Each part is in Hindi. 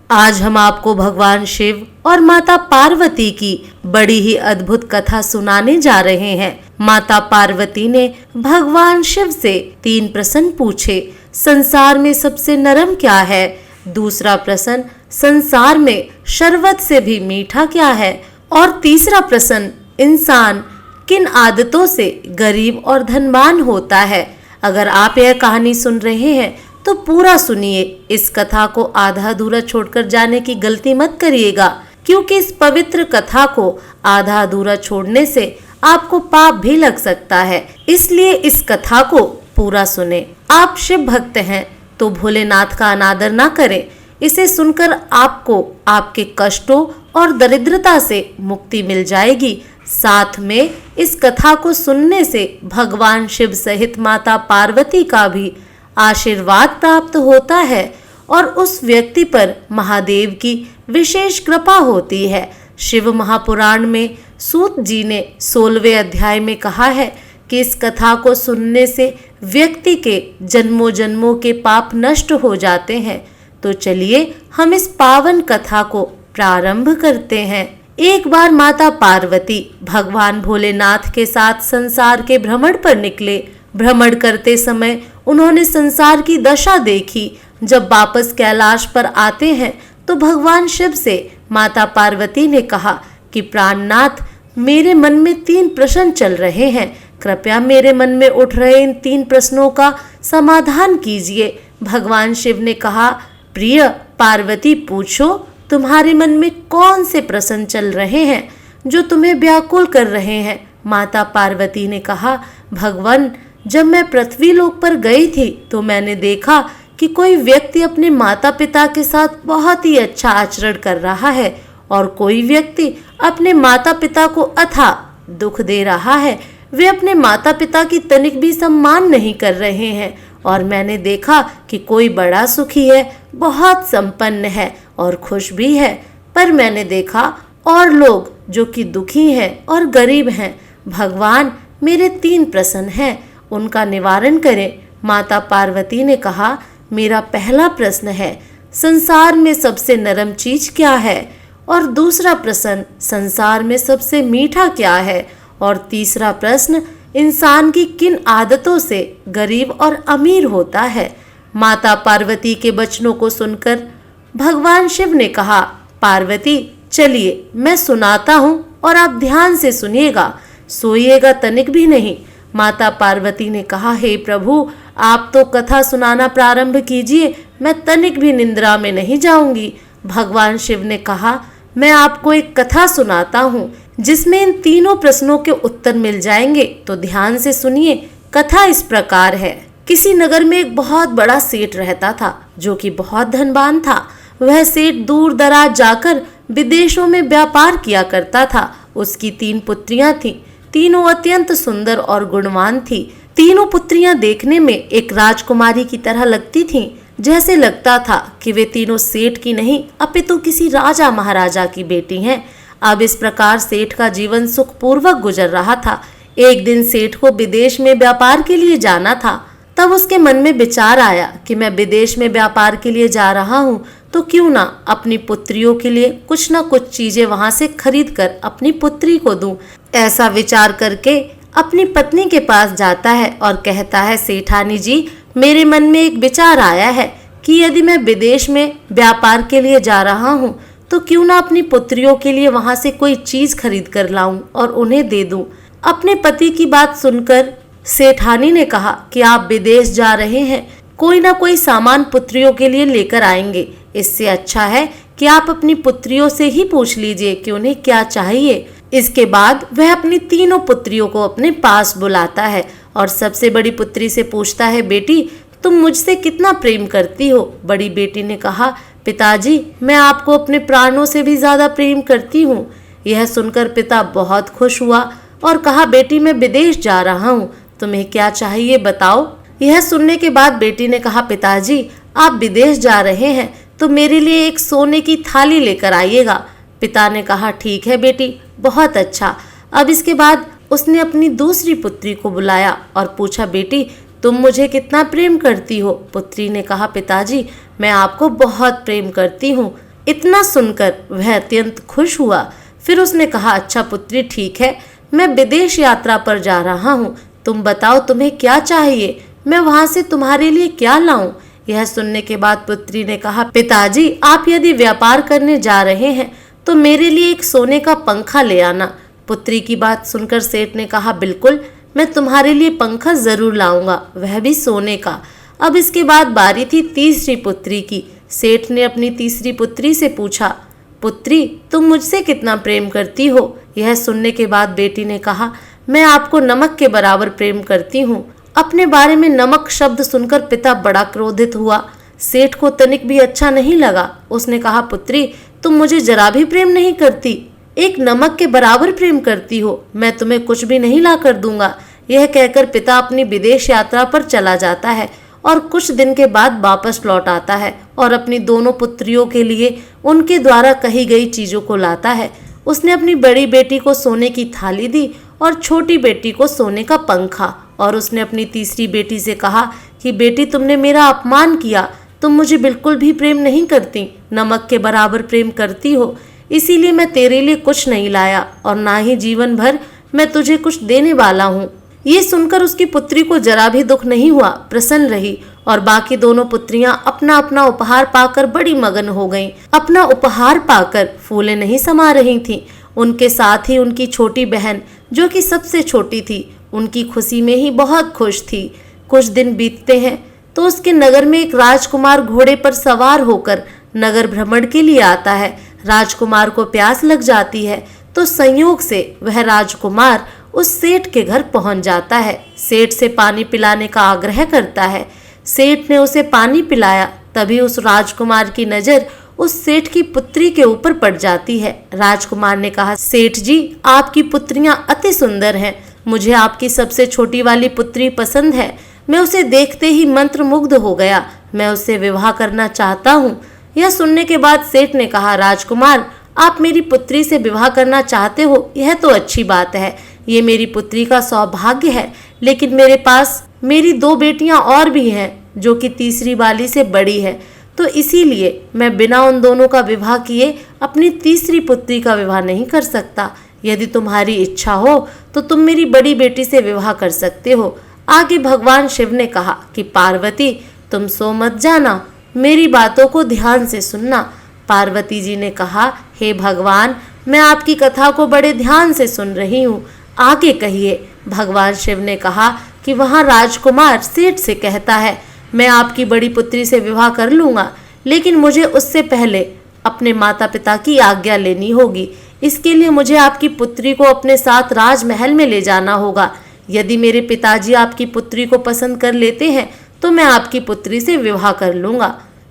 आज हम आपको भगवान शिव और माता पार्वती की बड़ी ही अद्भुत कथा सुनाने जा रहे हैं। माता पार्वती ने भगवान शिव से 3 प्रश्न पूछे। संसार में सबसे नरम क्या है? दूसरा प्रश्न, संसार में शरबत से भी मीठा क्या है? और तीसरा प्रश्न, इंसान किन आदतों से गरीब और धनवान होता है? अगर आप यह कहानी सुन रहे हैं तो पूरा सुनिए। इस कथा को आधा अधूरा छोड़कर जाने की गलती मत करिएगा, क्योंकि इस पवित्र कथा को आधा अधूरा छोड़ने से आपको पाप भी लग सकता है। इसलिए इस कथा को पूरा सुने। आप शिव भक्त हैं तो भोलेनाथ का अनादर ना करें। इसे सुनकर आपको आपके कष्टों और दरिद्रता से मुक्ति मिल जाएगी। साथ में इस कथा को सुनने से भगवान शिव सहित माता पार्वती का भी आशीर्वाद प्राप्त होता है और उस व्यक्ति पर महादेव की विशेष कृपा होती है। शिव महापुराण में सूत जी ने 16वें अध्याय में कहा है कि इस कथा को सुनने से व्यक्ति के जन्मों जन्मों के पाप नष्ट हो जाते हैं। तो चलिए हम इस पावन कथा को प्रारंभ करते हैं। एक बार माता पार्वती भगवान भोलेनाथ के साथ संसार के भ्रमण पर निकले। भ्रमण करते समय उन्होंने संसार की दशा देखी। जब वापस कैलाश पर आते हैं तो भगवान शिव से माता पार्वती ने कहा कि प्राणनाथ, मेरे मन में 3 प्रश्न चल रहे हैं। कृपया मेरे मन में उठ रहे इन 3 प्रश्नों का समाधान कीजिए। भगवान शिव ने कहा, प्रिय पार्वती, पूछो, तुम्हारे मन में कौन से प्रश्न चल रहे हैं जो तुम्हें व्याकुल कर रहे हैं? माता पार्वती ने कहा, भगवान, जब मैं पृथ्वी लोक पर गई थी तो मैंने देखा कि कोई व्यक्ति अपने माता पिता के साथ बहुत ही अच्छा आचरण कर रहा है और कोई व्यक्ति अपने माता पिता को अथाह दुख दे रहा है। वे अपने माता पिता की तनिक भी सम्मान नहीं कर रहे हैं। और मैंने देखा कि कोई बड़ा सुखी है, बहुत संपन्न है और खुश भी है, पर मैंने देखा और लोग जो कि दुखी हैं और गरीब हैं। भगवान, मेरे 3 प्रश्न हैं, उनका निवारण करें। माता पार्वती ने कहा, मेरा पहला प्रश्न है, संसार में सबसे नरम चीज क्या है? और दूसरा प्रश्न, संसार में सबसे मीठा क्या है? और तीसरा प्रश्न, इंसान की किन आदतों से गरीब और अमीर होता है? माता पार्वती के वचनों को सुनकर भगवान शिव ने कहा, पार्वती, चलिए मैं सुनाता हूँ और आप ध्यान से सुनिएगा, सोइएगा तनिक भी नहीं। माता पार्वती ने कहा, हे प्रभु, आप तो कथा सुनाना प्रारंभ कीजिए, मैं तनिक भी निंद्रा में नहीं जाऊंगी। भगवान शिव ने कहा, मैं आपको एक कथा सुनाता हूँ जिसमें इन तीनों प्रश्नों के उत्तर मिल जाएंगे, तो ध्यान से सुनिए। कथा इस प्रकार है। किसी नगर में एक बहुत बड़ा सेठ रहता था जो कि बहुत धनवान था। वह सेठ दूर दराज जाकर विदेशों में व्यापार किया करता था। उसकी 3 पुत्रियां थीं। तीनों अत्यंत सुंदर और गुणवान थी। तीनों पुत्रियां देखने में एक राजकुमारी की तरह लगती थीं। जैसे लगता था कि वे तीनों सेठ की नहीं अपितु किसी राजा महाराजा की बेटी हैं। अब इस प्रकार सेठ का जीवन सुखपूर्वक गुजर रहा था। एक दिन सेठ को विदेश में व्यापार के लिए जाना था। तब उसके मन में विचार आया कि मैं विदेश में व्यापार के लिए जा रहा हूँ, तो क्यों ना अपनी पुत्रियों के लिए कुछ ना कुछ चीजें वहां से खरीद कर अपनी पुत्री को दूं। ऐसा विचार करके अपनी पत्नी के पास जाता है और कहता है, सेठानी जी, मेरे मन में एक विचार आया है कि यदि मैं विदेश में व्यापार के लिए जा रहा हूँ तो क्यों ना अपनी पुत्रियों के लिए वहां से कोई चीज खरीद कर लाऊं और उन्हें दे दूं। अपने पति की बात सुनकर सेठानी ने कहा कि आप विदेश जा रहे हैं, कोई ना कोई सामान पुत्रियों के लिए लेकर आएंगे। इससे अच्छा है कि आप अपनी पुत्रियों से ही पूछ लीजिए कि उन्हें क्या चाहिए। इसके बाद वह अपनी तीनों पुत्रियों को अपने पास बुलाता है और सबसे बड़ी पुत्री से पूछता है, बेटी, तुम मुझसे कितना प्रेम करती हो? बड़ी बेटी ने कहा, पिताजी, मैं आपको अपने प्राणों से भी ज्यादा प्रेम करती हूँ। यह सुनकर पिता बहुत खुश हुआ और कहा, बेटी, मैं विदेश जा रहा हूँ, तुम्हें क्या चाहिए बताओ। यह सुनने के बाद बेटी ने कहा, पिताजी, आप विदेश जा रहे हैं तो मेरे लिए एक सोने की थाली लेकर आइएगा। पिता ने कहा, ठीक है बेटी, बहुत अच्छा। अब इसके बाद उसने अपनी दूसरी पुत्री को बुलाया और पूछा, बेटी, तुम मुझे कितना प्रेम करती हो? पुत्री ने कहा, पिताजी, मैं आपको बहुत प्रेम करती हूँ। इतना सुनकर वह अत्यंत खुश हुआ। फिर उसने कहा, अच्छा पुत्री, ठीक है, मैं विदेश यात्रा पर जा रहा हूँ, तुम बताओ तुम्हें क्या चाहिए, मैं वहां से तुम्हारे लिए क्या लाऊं। यह सुनने के बाद पुत्री ने कहा, पिताजी, आप यदि व्यापार करने जा रहे हैं तो मेरे लिए एक सोने का पंखा ले आना। पुत्री की बात सुनकर सेठ ने कहा, बिल्कुल, मैं तुम्हारे लिए पंखा जरूर लाऊंगा, वह भी सोने का। अब इसके बाद बारी थी तीसरी पुत्री की। सेठ ने अपनी तीसरी पुत्री से पूछा, पुत्री, तुम मुझसे कितना प्रेम करती हो? यह सुनने के बाद बेटी ने कहा, मैं आपको नमक के बराबर प्रेम करती हूँ। अपने बारे में नमक शब्द सुनकर पिता बड़ा क्रोधित हुआ। सेठ को तनिक भी अच्छा नहीं लगा। उसने कहा, पुत्री, तुम मुझे जरा भी प्रेम नहीं करती, एक नमक के बराबर प्रेम करती हो, मैं तुम्हें कुछ भी नहीं ला कर दूंगा। यह कहकर पिता अपनी विदेश यात्रा पर चला जाता है और कुछ दिन के बाद वापस लौट आता है और अपनी दोनों पुत्रियों के लिए उनके द्वारा कही गई चीजों को लाता है। उसने अपनी बड़ी बेटी को सोने की थाली दी और छोटी बेटी को सोने का पंखा, और उसने अपनी तीसरी बेटी से कहा कि बेटी, तुमने मेरा अपमान किया, तुम मुझे बिल्कुल भी प्रेम नहीं करती, नमक के बराबर प्रेम करती हो, इसीलिए मैं तेरे लिए कुछ नहीं लाया और ना ही जीवन भर मैं तुझे कुछ देने वाला हूँ। ये सुनकर उसकी पुत्री को जरा भी दुख नहीं हुआ, प्रसन्न रही, और बाकी दोनों पुत्रियां अपना अपना उपहार पाकर बड़ी मगन हो गईं। अपना उपहार पाकर फूले नहीं समा रही थीं। उनके साथ ही उनकी छोटी बहन, जो कि सबसे छोटी थी, उनकी खुशी में ही बहुत खुश थी। कुछ दिन बीतते हैं तो उसके नगर में एक राजकुमार घोड़े पर सवार होकर नगर भ्रमण के लिए आता है। राजकुमार को प्यास लग जाती है तो संयोग से वह राजकुमार उस सेठ के घर पहुंच जाता है। सेठ से पानी पिलाने का आग्रह करता है। सेठ ने उसे पानी पिलाया, तभी उस राजकुमार की नजर उस सेठ की पुत्री के ऊपर पड़ जाती है। राजकुमार ने कहा, सेठ जी, आपकी पुत्रियां अति सुंदर हैं, मुझे आपकी सबसे छोटी वाली पुत्री पसंद है, मैं उसे देखते ही मंत्रमुग्ध हो गया, मैं उससे विवाह करना चाहता हूँ। यह सुनने के बाद सेठ ने कहा, राजकुमार, आप मेरी पुत्री से विवाह करना चाहते हो, यह तो अच्छी बात है, ये मेरी पुत्री का सौभाग्य है, लेकिन मेरे पास मेरी दो बेटियां और भी हैं जो कि तीसरी वाली से बड़ी है, तो इसीलिए मैं बिना उन दोनों का विवाह किए अपनी तीसरी पुत्री का विवाह नहीं कर सकता। यदि तुम्हारी इच्छा हो तो तुम मेरी बड़ी बेटी से विवाह कर सकते हो। आगे भगवान शिव ने कहा कि पार्वती, तुम सो मत जाना, मेरी बातों को ध्यान से सुनना। पार्वती जी ने कहा, हे भगवान, मैं आपकी कथा को बड़े ध्यान से सुन रही हूँ, आगे कहिए। भगवान शिव ने कहा कि वहाँ राजकुमार सेठ से कहता है, मैं आपकी बड़ी पुत्री से विवाह कर लूँगा, लेकिन मुझे उससे पहले अपने माता पिता की आज्ञा लेनी होगी। इसके लिए मुझे आपकी पुत्री को अपने साथ राजमहल में ले जाना होगा। यदि मेरे पिताजी आपकी पुत्री को पसंद कर लेते हैं तो मैं आपकी पुत्री से विवाह कर लूँगा।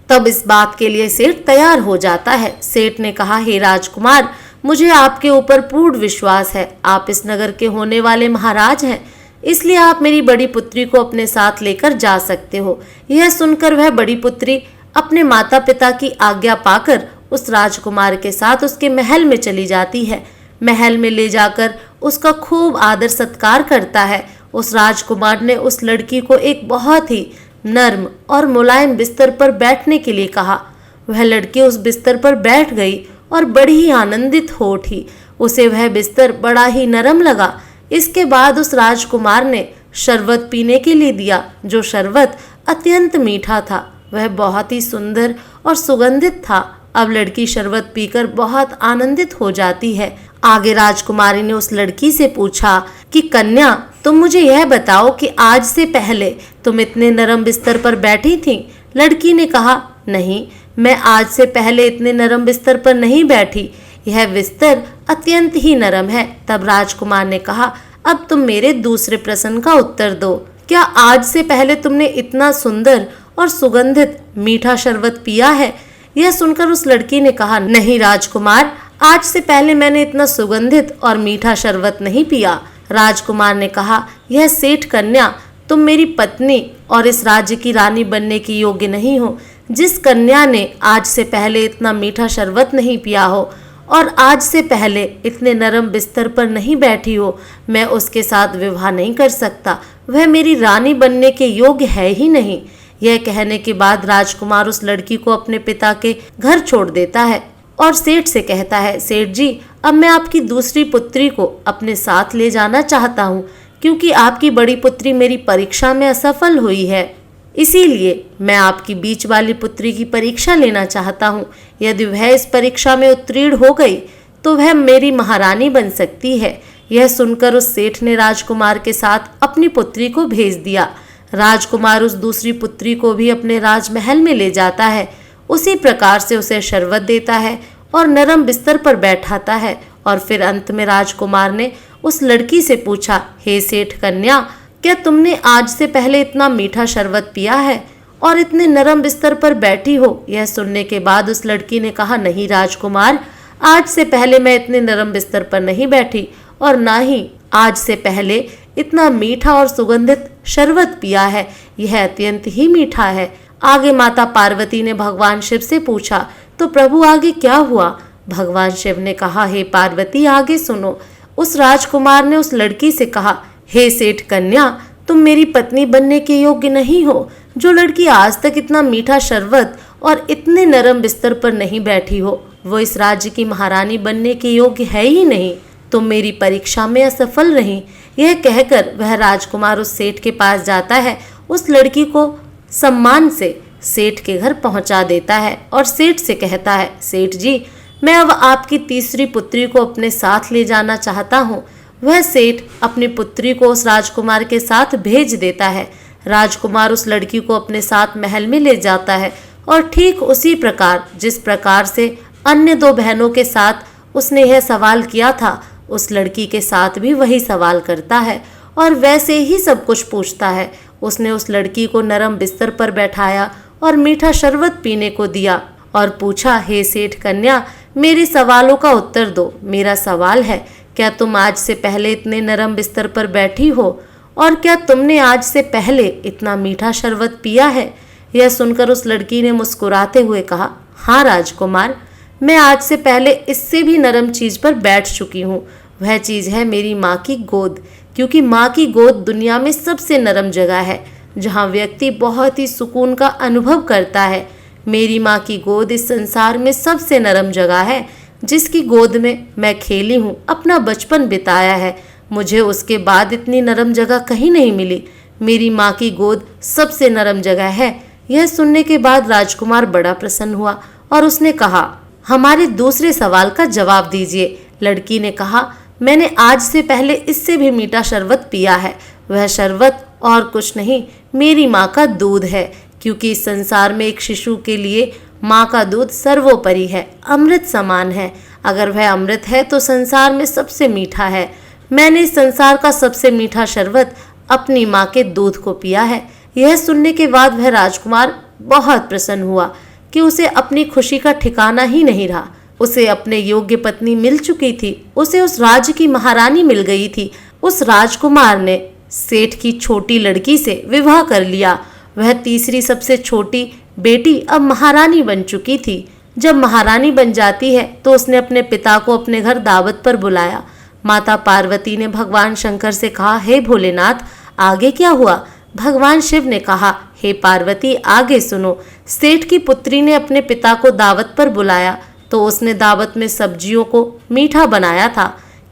तब इस बात के लिए सेठ तैयार हो जाता है। सेठ ने कहा, हे राजकुमार, मुझे आपके ऊपर पूर्ण विश्वास है, आप इस नगर के होने वाले महाराज हैं, इसलिए आप मेरी बड़ी पुत्री को अपने साथ लेकर जा सकते हो। यह सुनकर वह बड़ी पुत्री अपने माता पिता की आज्ञा पाकर उस राजकुमार के साथ उसके महल में चली जाती है। महल में ले जाकर उसका खूब आदर सत्कार करता है। उस राजकुमार ने उस लड़की को एक बहुत ही नर्म और मुलायम बिस्तर पर बैठने के लिए कहा। वह लड़की उस बिस्तर पर बैठ गई और बड़ी ही आनंदित हो उठी। उसे वह बिस्तर बड़ा ही नरम लगा। इसके बाद उस राजकुमार ने शरबत पीने के लिए दिया, जो शरबत अत्यंत मीठा था, वह बहुत ही सुंदर और सुगंधित था। अब लड़की शरबत पीकर बहुत आनंदित हो जाती है। आगे राजकुमारी ने उस लड़की से पूछा कि कन्या, तुम मुझे यह बताओ कि आज से पहले तुम इतने नरम बिस्तर पर बैठी थी? लड़की ने कहा, नहीं, मैं आज से पहले इतने नरम बिस्तर पर नहीं बैठी, यह बिस्तर अत्यंत ही नरम है। तब राजकुमार ने कहा, अब तुम मेरे दूसरे प्रश्न का उत्तर दो, क्या आज से पहले तुमने इतना सुंदर और सुगंधित मीठा शरबत पिया है? यह सुनकर उस लड़की ने कहा, नहीं राजकुमार, आज से पहले मैंने इतना सुगंधित और मीठा शरबत नहीं पिया। राजकुमार ने कहा, यह सेठ कन्या, तुम मेरी पत्नी और इस राज्य की रानी बनने की योग्य नहीं हो। जिस कन्या ने आज से पहले इतना मीठा शरबत नहीं पिया हो और आज से पहले इतने नरम बिस्तर पर नहीं बैठी हो, मैं उसके साथ विवाह नहीं कर सकता, वह मेरी रानी बनने के योग्य है ही नहीं। यह कहने के बाद राजकुमार उस लड़की को अपने पिता के घर छोड़ देता है और सेठ से कहता है, सेठ जी अब मैं आपकी दूसरी पुत्री को अपने साथ ले जाना चाहता हूँ, क्योंकि आपकी बड़ी पुत्री मेरी परीक्षा में असफल हुई है। इसीलिए मैं आपकी बीच वाली पुत्री की परीक्षा लेना चाहता हूँ। यदि वह इस परीक्षा में उत्तीर्ण हो गई तो वह मेरी महारानी बन सकती है। यह सुनकर उस सेठ ने राजकुमार के साथ अपनी पुत्री को भेज दिया। राजकुमार उस दूसरी पुत्री को भी अपने राजमहल में ले जाता है। उसी प्रकार से उसे शरबत देता है और नरम बिस्तर पर बैठाता है। और फिर अंत में राजकुमार ने उस लड़की से पूछा, हे सेठ कन्या, क्या तुमने आज से पहले इतना मीठा शरबत पिया है और इतने नरम बिस्तर पर बैठी हो? यह सुनने के बाद उस लड़की ने कहा, नहीं राजकुमार, आज से पहले मैं इतने नरम बिस्तर पर नहीं बैठी और ना ही आज से पहले इतना मीठा और सुगंधित शरबत पिया है। यह अत्यंत ही मीठा है। आगे माता पार्वती ने भगवान शिव से पूछा, तो प्रभु आगे क्या हुआ? भगवान शिव ने कहा, हे पार्वती आगे सुनो। उस राजकुमार ने उस लड़की से कहा, हे सेठ कन्या, तुम मेरी पत्नी बनने के योग्य नहीं हो। जो लड़की आज तक इतना मीठा शरबत और इतने नरम बिस्तर पर नहीं बैठी हो, वो इस राज्य की महारानी बनने के योग्य है ही नहीं। तुम मेरी परीक्षा में असफल रही। यह कहकर वह राजकुमार उस सेठ के पास जाता है, उस लड़की को सम्मान से सेठ के घर पहुंचा देता है और सेठ से कहता है, सेठ जी मैं अब आपकी तीसरी पुत्री को अपने साथ ले जाना चाहता हूँ। वह सेठ अपनी पुत्री को उस राजकुमार के साथ भेज देता है। राजकुमार उस लड़की को अपने साथ महल में ले जाता है और ठीक उसी प्रकार जिस प्रकार से अन्य दो बहनों के साथ उसने यह सवाल किया था, उस लड़की के साथ भी वही सवाल करता है और वैसे ही सब कुछ पूछता है। उसने उस लड़की को नरम बिस्तर पर बैठाया और मीठा शरबत पीने को दिया और पूछा, हे सेठ कन्या, मेरे सवालों का उत्तर दो। मेरा सवाल है, क्या तुम आज से पहले इतने नरम बिस्तर पर बैठी हो और क्या तुमने आज से पहले इतना मीठा शरबत पिया है? यह सुनकर उस लड़की ने मुस्कुराते हुए कहा, हाँ राजकुमार, मैं आज से पहले इससे भी नरम चीज पर बैठ चुकी हूँ। वह चीज है मेरी माँ की गोद, क्योंकि माँ की गोद दुनिया में सबसे नरम जगह है जहाँ व्यक्ति बहुत ही सुकून का अनुभव करता है। मेरी माँ की गोद इस संसार में सबसे नरम जगह है, जिसकी गोद में मैं खेली हूँ, अपना बचपन बिताया है। मुझे उसके बाद इतनी नरम जगह कहीं नहीं मिली। मेरी माँ की गोद सबसे नरम जगह है। यह सुनने के बाद राजकुमार बड़ा प्रसन्न हुआ और उसने कहा, हमारे दूसरे सवाल का जवाब दीजिए। लड़की ने कहा, मैंने आज से पहले इससे भी मीठा शरबत पिया है। वह शरबत और कुछ नहीं, मेरी माँ का दूध है, क्योंकि इस संसार में एक शिशु के लिए माँ का दूध सर्वोपरि है, अमृत समान है। अगर वह अमृत है तो संसार में सबसे मीठा है। मैंने इस संसार का सबसे मीठा शरबत अपनी माँ के दूध को पिया है। यह सुनने के बाद वह राजकुमार बहुत प्रसन्न हुआ कि उसे अपनी खुशी का ठिकाना ही नहीं रहा। उसे अपने योग्य पत्नी मिल चुकी थी, उसे उस राज्य की महारानी मिल गई थी। उस राजकुमार ने सेठ की छोटी लड़की से विवाह कर लिया। वह तीसरी सबसे छोटी बेटी अब महारानी बन चुकी थी। जब महारानी बन जाती है तो उसने अपने पिता को अपने घर दावत पर बुलाया। माता पार्वती ने भगवान शंकर से कहा, हे भोलेनाथ, आगे क्या हुआ? भगवान शिव ने कहा, हे पार्वती आगे सुनो। सेठ की पुत्री ने अपने पिता को दावत पर बुलाया तो उसने दावत में सब्जियों को मीठा बनाया था।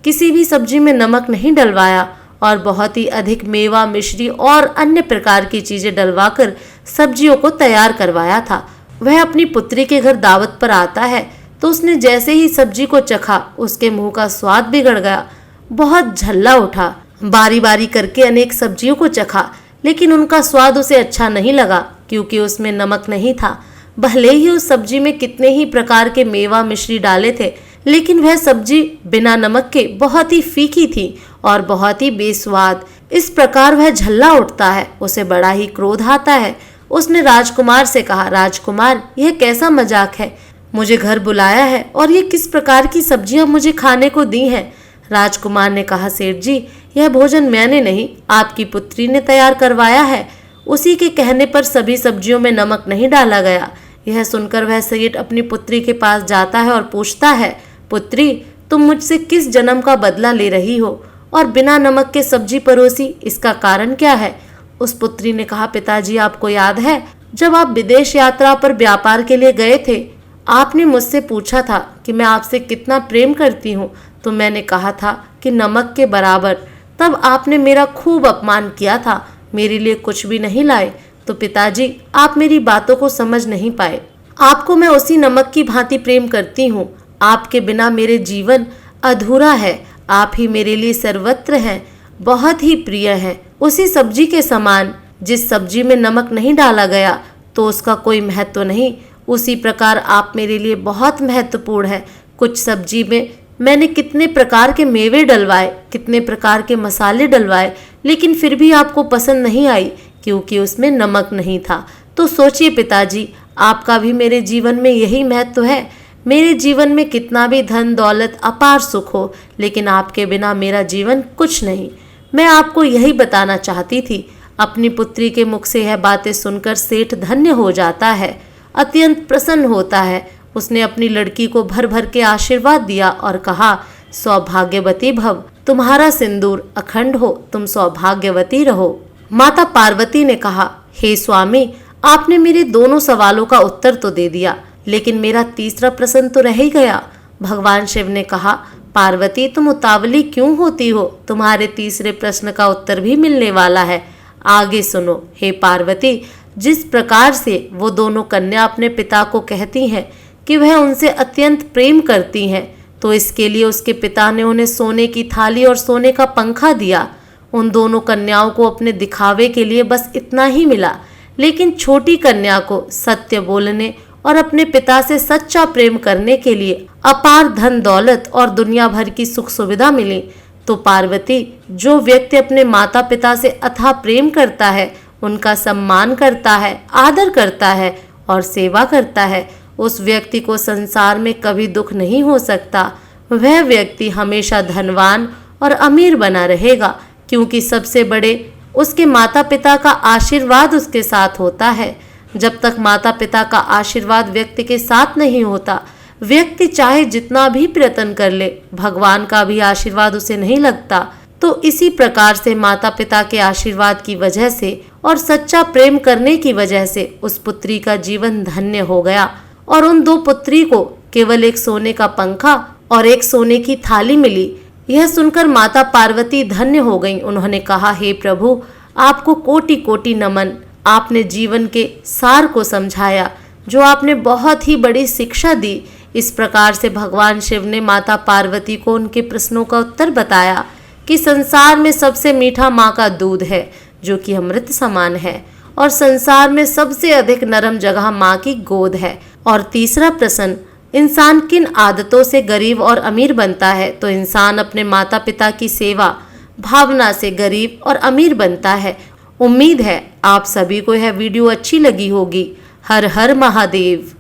किसी भी सब्जी में नमक नहीं डलवाया और बहुत ही अधिक मेवा, मिश्री और अन्य प्रकार की चीजें डलवाकर सब्जियों को तैयार करवाया था। वह अपनी पुत्री के घर दावत पर आता है तो उसने जैसे ही सब्जी को चखा, उसके मुंह का स्वाद बिगड़ गया। बहुत झल्ला उठा। बारी बारी करके अनेक सब्जियों को चखा, लेकिन उनका स्वाद उसे अच्छा नहीं लगा, क्योंकि उसमें नमक नहीं था। भले ही उस सब्जी में कितने ही प्रकार के मेवा, मिश्री डाले थे, लेकिन वह सब्जी बिना नमक के बहुत ही फीकी थी और बहुत ही बेस्वाद। इस प्रकार वह झल्ला उठता है। उसे बड़ा ही क्रोध आता है। उसने राजकुमार से कहा, राजकुमार, यह कैसा मजाक है? मुझे घर बुलाया है और ये किस प्रकार की सब्जियां मुझे खाने को दी हैं? राजकुमार ने कहा, सेठ जी, यह भोजन मैंने नहीं, आपकी पुत्री ने तैयार करवाया है। उसी के कहने पर सभी सब्जियों में नमक नहीं डाला गया। यह सुनकर वह सेठ अपनी पुत्री के पास जाता है और पूछता है, पुत्री, तुम मुझसे किस जन्म का बदला ले रही हो और बिना नमक के सब्जी परोसी? इसका कारण क्या है? उस पुत्री ने कहा, पिताजी, आपको याद है जब आप विदेश यात्रा पर व्यापार के लिए गए थे आपने मुझसे पूछा था कि मैं आपसे कितना प्रेम करती हूँ, तो मैंने कहा था कि नमक के बराबर। तब आपने मेरा खूब अपमान किया था, मेरे लिए कुछ भी नहीं लाए। तो पिताजी, आप मेरी बातों को समझ नहीं पाए। आपको मैं उसी नमक की भांति प्रेम करती हूँ। आपके बिना मेरे जीवन अधूरा है। आप ही मेरे लिए सर्वत्र हैं, बहुत ही प्रिय हैं। उसी सब्जी के समान, जिस सब्जी में नमक नहीं डाला गया तो उसका कोई महत्व नहीं, उसी प्रकार आप मेरे लिए बहुत महत्वपूर्ण है। कुछ सब्जी में मैंने कितने प्रकार के मेवे डलवाए, कितने प्रकार के मसाले डलवाए, लेकिन फिर भी आपको पसंद नहीं आई क्योंकि उसमें नमक नहीं था। तो सोचिए पिताजी, आपका भी मेरे जीवन में यही महत्व है। मेरे जीवन में कितना भी धन दौलत अपार सुख हो, लेकिन आपके बिना मेरा जीवन कुछ नहीं। मैं आपको यही बताना चाहती थी। अपनी पुत्री के मुख से यह बातें सुनकर सेठ धन्य हो जाता है, अत्यंत प्रसन्न होता है। उसने अपनी लड़की को भर भर के आशीर्वाद दिया और कहा, सौभाग्यवती भव, तुम्हारा सिंदूर अखंड हो, तुम सौभाग्यवती रहो। माता पार्वती ने कहा, हे स्वामी, आपने मेरे दोनों सवालों का उत्तर तो दे दिया, लेकिन मेरा तीसरा प्रश्न तो रह ही गया। भगवान शिव ने कहा, पार्वती, तुम उतावली क्यों होती हो? तुम्हारे तीसरे प्रश्न का उत्तर भी मिलने वाला है, आगे सुनो। हे पार्वती, जिस प्रकार से वो दोनों कन्या अपने पिता को कहती हैं कि वह उनसे अत्यंत प्रेम करती हैं, तो इसके लिए उसके पिता ने उन्हें सोने की थाली और सोने का पंखा दिया। उन दोनों कन्याओं को अपने दिखावे के लिए बस इतना ही मिला, लेकिन छोटी कन्या को सत्य बोलने और अपने पिता से सच्चा प्रेम करने के लिए अपार धन दौलत और दुनिया भर की सुख सुविधा मिली। तो पार्वती, जो व्यक्ति अपने माता पिता से अथाह प्रेम करता है, उनका सम्मान करता है, आदर करता है और सेवा करता है, उस व्यक्ति को संसार में कभी दुख नहीं हो सकता। वह व्यक्ति हमेशा धनवान और अमीर बना रहेगा, क्योंकि सबसे बड़े उसके माता पिता का आशीर्वाद उसके साथ होता है। जब तक माता पिता का आशीर्वाद व्यक्ति के साथ नहीं होता, व्यक्ति चाहे जितना भी प्रयत्न कर ले, भगवान का भी आशीर्वाद उसे नहीं लगता। तो इसी प्रकार से माता पिता के आशीर्वाद की वजह से और सच्चा प्रेम करने की वजह से उस पुत्री का जीवन धन्य हो गया, और उन दो पुत्री को केवल एक सोने का पंखा और एक सोने की थाली मिली। यह सुनकर माता पार्वती धन्य हो गईं। उन्होंने कहा, हे प्रभु, आपको कोटि कोटि नमन। आपने जीवन के सार को समझाया, जो आपने बहुत ही बड़ी शिक्षा दी। इस प्रकार से भगवान शिव ने माता पार्वती को उनके प्रश्नों का उत्तर बताया कि संसार में सबसे मीठा माँ का दूध है, जो कि अमृत समान है, और संसार में सबसे अधिक नरम जगह माँ की गोद है। और तीसरा प्रश्न, इंसान किन आदतों से गरीब और अमीर बनता है? तो इंसान अपने माता पिता की सेवा भावना से गरीब और अमीर बनता है। उम्मीद है आप सभी को यह वीडियो अच्छी लगी होगी। हर हर महादेव।